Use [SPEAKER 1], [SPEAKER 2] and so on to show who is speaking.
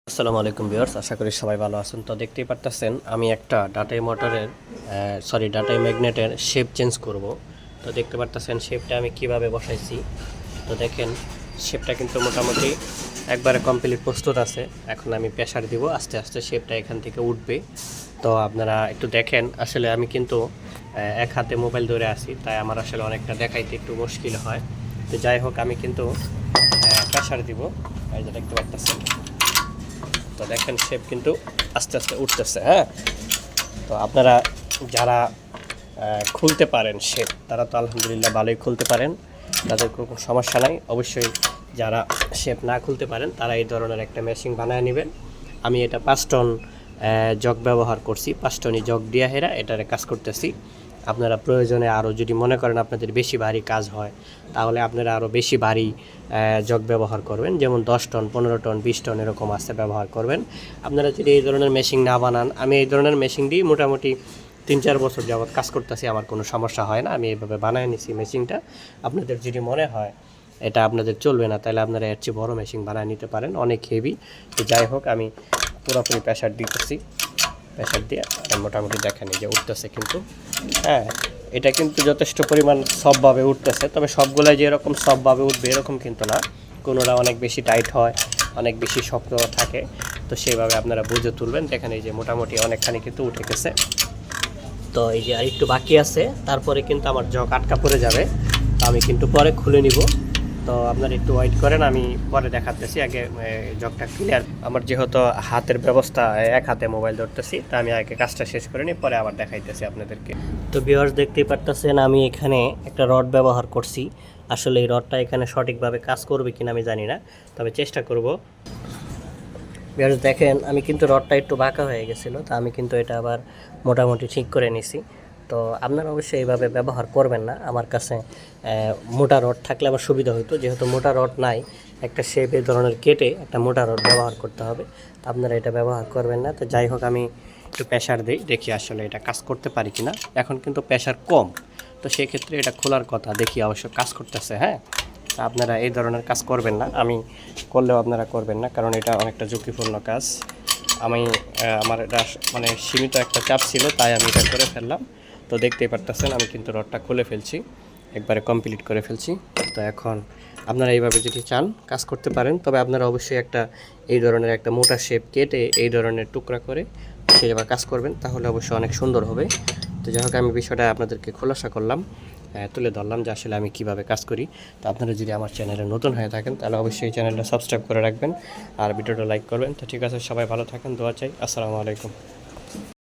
[SPEAKER 1] আসসালামু আলাইকুম ভিউয়ার্স, আশা করি সবাই ভালো আছেন। তো দেখতেই পারতেছেন আমি একটা ডাটাই মোটরের ডাটাই ম্যাগনেটের শেপ চেঞ্জ করব। তো দেখতে পারতেছেন শেপটা আমি কিভাবে বসাইছি। তো দেখেন শেপটা কিন্তু মোটামুটি একবারে কমপ্লিট প্রস্তুত আছে। এখন আমি প্রেসার দিব, আস্তে আস্তে শেপটা এখান থেকে উঠবে। তো আপনারা একটু দেখেন, আসলে আমি কিন্তু এক হাতে মোবাইল ধরে আছি, তাই আমার আসলে অনেকটা দেখাইতে একটু মুশকিল হয়। তো যাই হোক, আমি কিন্তু প্রেসার দিব, এই যে দেখতে পারতেছেন। তো দেখেন শেপ কিন্তু আস্তে আস্তে উঠতেছে। হ্যাঁ, তো আপনারা যারা খুলতে পারেন শেপ, তারা তো আলহামদুলিল্লাহ ভালোই খুলতে পারেন, তাদের কোনো সমস্যা নাই। অবশ্যই যারা শেপ না খুলতে পারেন তারা এই ধরনের একটা মেশিন বানায় নেবেন। আমি এটা 5 টন জগ ব্যবহার করছি, 5 টনই জগ দিয়া হেরা এটারে কাজ করতেছি। আপনারা প্রয়োজনে আরও যদি মনে করেন আপনাদের বেশি ভারী কাজ হয়, তাহলে আপনারা আরও বেশি ভারী জগ ব্যবহার করবেন, যেমন 10 টন, 15 টন, 20 টন এরকম আসতে ব্যবহার করবেন। আপনারা যদি এই ধরনের মেশিন না বানান, আমি এই ধরনের মেশিন দিয়ে মোটামুটি 3-4 বছর যাবৎ কাজ করতেছি, আমার কোনো সমস্যা হয় না। আমি এইভাবে বানায় নিছি মেশিনটা। আপনাদের যদি মনে হয় এটা আপনাদের চলবে না, তাহলে আপনারা এর চেয়ে বড়ো মেশিন বানায় নিতে পারেন, অনেক হেভি। তো যাই হোক, আমি পুরোপুরি প্রেশার দিতেছি। প্রেশার দিয়ে মোটামুটি দেখেন যে উঠতেছে কিন্তু। হ্যাঁ, এটা কিন্তু যথেষ্ট পরিমাণ সবভাবে উঠতেছে, তবে সবগুলাই যে এরকম সবভাবে উঠবে এরকম কিন্তু না। কোনোটা অনেক বেশি টাইট হয়, অনেক বেশি শক্ত থাকে। তো সেইভাবে আপনারা বুঝে তুলবেন। দেখেন এই যে মোটামুটি অনেকখানি কিন্তু উঠে গেছে। তো এই যে আরেকটু বাকি আছে, তারপরে কিন্তু আমার জগ আটকা পড়ে যাবে। তো আমি কিন্তু পরে খুলে নিব। তো আপনারা একটু ওয়েট করেন, আমি পরে দেখাতেছি। আগে জগটা ক্লিয়ার, আমার যেহেতু হাতের ব্যবস্থা, এক হাতে মোবাইল ধরতেছি, তা আমি আগে কাজটা শেষ করে নিই, পরে আবার দেখাইতেছি আপনাদেরকে। তো ভিউয়ার্স দেখতেই পারতেছেন আমি এখানে একটা রড ব্যবহার করছি। আসলে এই রডটা এখানে সঠিকভাবে কাজ করবে কিনা আমি জানি না, তবে চেষ্টা করব। ভিউয়ার্স দেখেন আমি কিন্তু রডটা একটু বাঁকা হয়ে গেছিলো, তো আমি কিন্তু এটা আবার মোটামুটি ঠিক করে নিছি। তো আপনারা অবশ্যই এইভাবে ব্যবহার করবেন না। আমার কাছে মোটা রড থাকলে আমার সুবিধা হতো, যেহেতু মোটা রড নাই, একটা শেপ এই ধরনের কেটে একটা মোটা রড ব্যবহার করতে হবে। তো আপনারা এটা ব্যবহার করবেন না। তো যাই হোক, আমি একটু প্রেশার দিই, দেখি আসলে এটা কাজ করতে পারি কিনা। এখন কিন্তু প্রেশার কম, তো সেক্ষেত্রে এটা খোলার কথা, দেখি অবশ্য কাজ করতেছে। হ্যাঁ, আপনারা এই ধরনের কাজ করবেন না, আমি করলেও আপনারা করবেন না, কারণ এটা অনেকটা ঝুঁকিপূর্ণ কাজ। আমি আমার এটা মানে সীমিত একটা চাপ ছিল, তাই আমি এটা করে ফেললাম। তো দেখতেই পারতেছেন আমি কিন্তু রডটা খুলে ফেলছি, একবারে কমপ্লিট করে ফেলছি। তো এখন আপনারা এইভাবে যদি চান কাজ করতে পারেন, তবে আপনারা অবশ্যই একটা এই ধরনের একটা মোটা শেপ কেটে এই ধরনের টুকরা করে সেভাবে কাজ করবেন, তাহলে অবশ্যই অনেক সুন্দর হবে। তো যাই হোক, আমি বিষয়টা আপনাদেরকে খোলাসা করলাম, তুলে ধরলাম যে আসলে আমি কিভাবে কাজ করি। তো আপনারা যদি আমার চ্যানেলে নতুন হয়ে থাকেন, তাহলে অবশ্যই চ্যানেলটা সাবস্ক্রাইব করে রাখবেন আর ভিডিওটা লাইক করবেন। তো ঠিক আছে, সবাই ভালো থাকেন, দোয়া চাই। আসসালামু আলাইকুম।